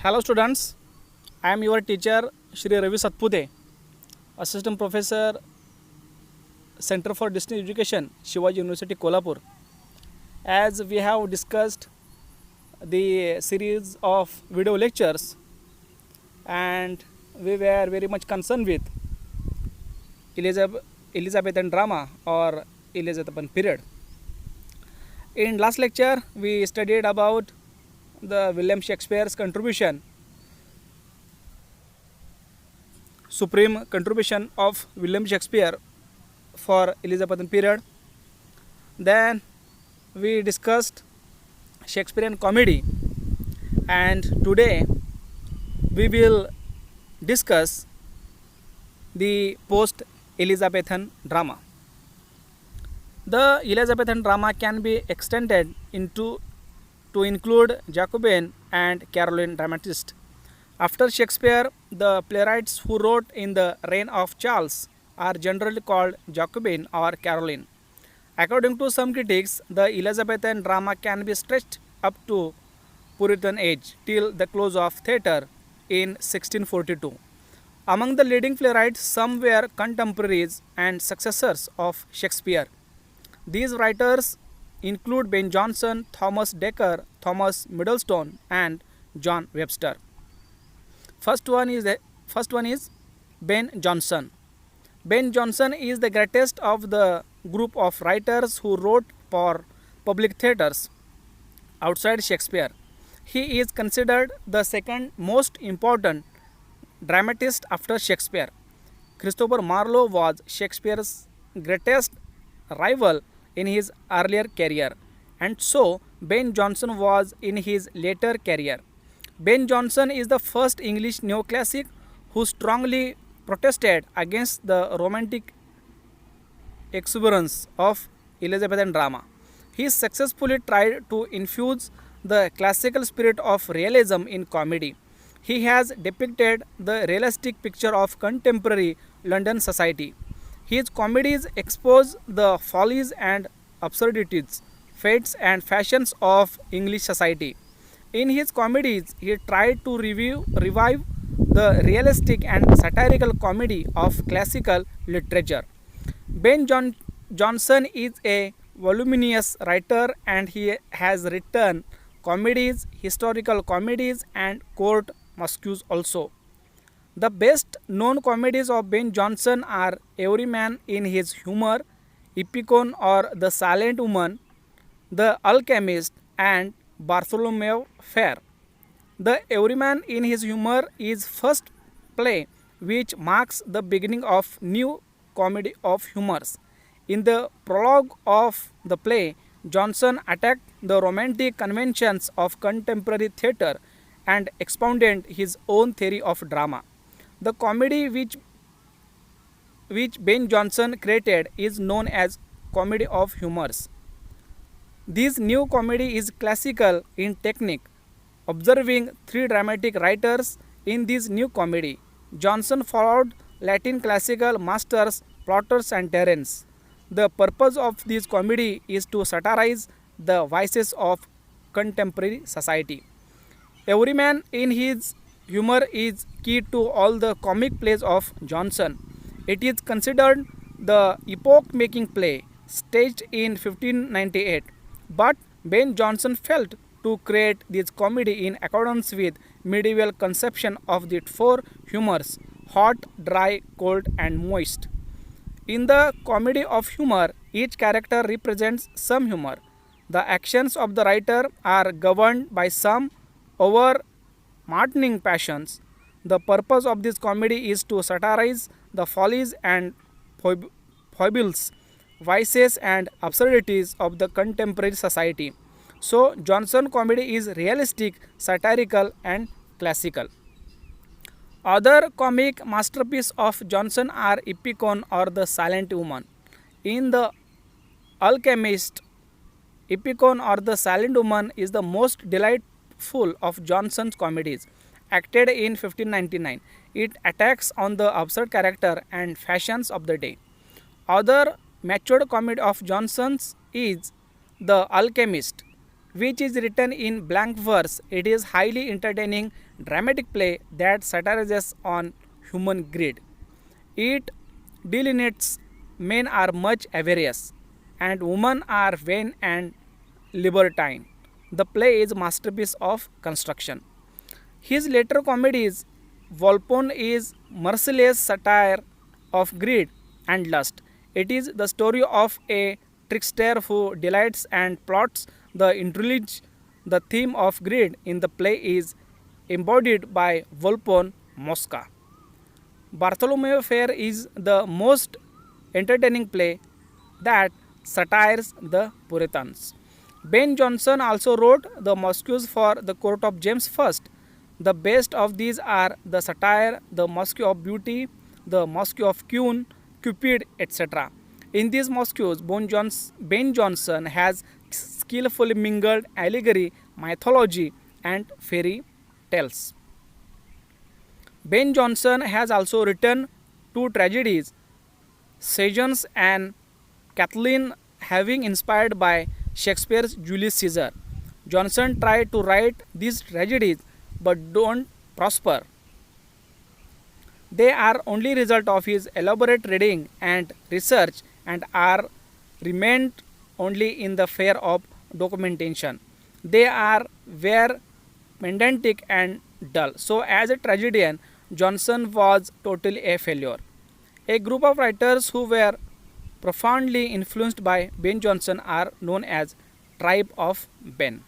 Hello students, I am your teacher Shri Ravi Satpute, Assistant Professor, Center for Distance Education, Shivaji University, Kolhapur. As we have discussed the series of video lectures and we were very much concerned with Elizabethan drama or Elizabethan period. In last lecture, we studied about the William Shakespeare's contribution, supreme contribution of William Shakespeare for Elizabethan period. Then we discussed Shakespearean comedy, and today we will discuss the post Elizabethan drama. The Elizabethan drama can be extended into to include Jacobean and Caroline dramatists. After Shakespeare, the playwrights who wrote in the reign of Charles are generally called Jacobean or Caroline. According to some critics, the Elizabethan drama can be stretched up to Puritan age till the close of theatre in 1642. Among the leading playwrights, some were contemporaries and successors of Shakespeare. These writers include Ben Jonson, Thomas Dekker, Thomas Middleton, and John Webster. First one is Ben Jonson. Ben Jonson is the greatest of the group of writers who wrote for public theatres outside Shakespeare. He is considered the second most important dramatist after Shakespeare. Christopher Marlowe was Shakespeare's greatest rival in his earlier career, and so Ben Jonson was in his later career. Ben Jonson is the first English neoclassic who strongly protested against the romantic exuberance of Elizabethan drama. He successfully tried to infuse the classical spirit of realism in comedy. He has depicted the realistic picture of contemporary London society. His comedies expose the follies and absurdities, fates and fashions of English society. In his comedies, he tried to revive the realistic and satirical comedy of classical literature. Jonson is a voluminous writer and he has written comedies, historical comedies, and court masques also. The best known comedies of Ben Jonson are Everyman in His Humour, Epicoon or The Silent Woman, The Alchemist, and Bartholomew Fair. The Everyman in His Humour is first play which marks the beginning of new comedy of humours. In the prologue of the play, Jonson attacked the romantic conventions of contemporary theatre and expounded his own theory of drama. The comedy which Ben Jonson created is known as comedy of humours. This new comedy is classical in technique, observing three dramatic writers in this new comedy. Jonson followed Latin classical masters Plautus and Terence. The purpose of this comedy is to satirize the vices of contemporary society. Everyman in his humor is key to all the comic plays of Jonson. It is considered the epoch-making play, staged in 1598. But Ben Jonson felt to create this comedy in accordance with medieval conception of the four humors: hot, dry, cold, and moist. In the comedy of humor, each character represents some humor. The actions of the writer are governed by some overmartining passions. The purpose of this comedy is to satirize the follies and foibles, vices and absurdities of the contemporary society. So, Jonson comedy is realistic, satirical, and classical. Other comic masterpieces of Jonson are Epicoon or The Silent Woman. In The Alchemist, Epicoon or The Silent Woman is the most delightful of Jonson's comedies, acted in 1599. It attacks on the absurd character and fashions of the day. Other matured comedy of Jonson's is The Alchemist. which is written in blank verse. It is highly entertaining dramatic play that satirizes on human greed. It delineates men are much avaricious and women are vain and libertine. The play is masterpiece of construction. His later comedies, Volpone is merciless satire of greed and lust. It is the story of a trickster who delights and plots the intrigues. The theme of greed in the play is embodied by Volpone Mosca. Bartholomew Fair is the most entertaining play that satires the Puritans. Ben Jonson also wrote the Mosques for the court of James I. The best of these are the satire, the Mosque of Beauty, the Mosque of Cupid, etc. In these mosques, Ben Jonson has skillfully mingled allegory, mythology, and fairy tales. Ben Jonson has also written two tragedies, Sejanus and Kathleen, having inspired by Shakespeare's Julius Caesar. Jonson tried to write these tragedies but don't prosper. They are only result of his elaborate reading and research and are remained only in the sphere of documentation. They were pedantic and dull. So as a tragedian, Jonson was totally a failure. A group of writers who were profoundly influenced by Ben Jonson are known as Tribe of Ben.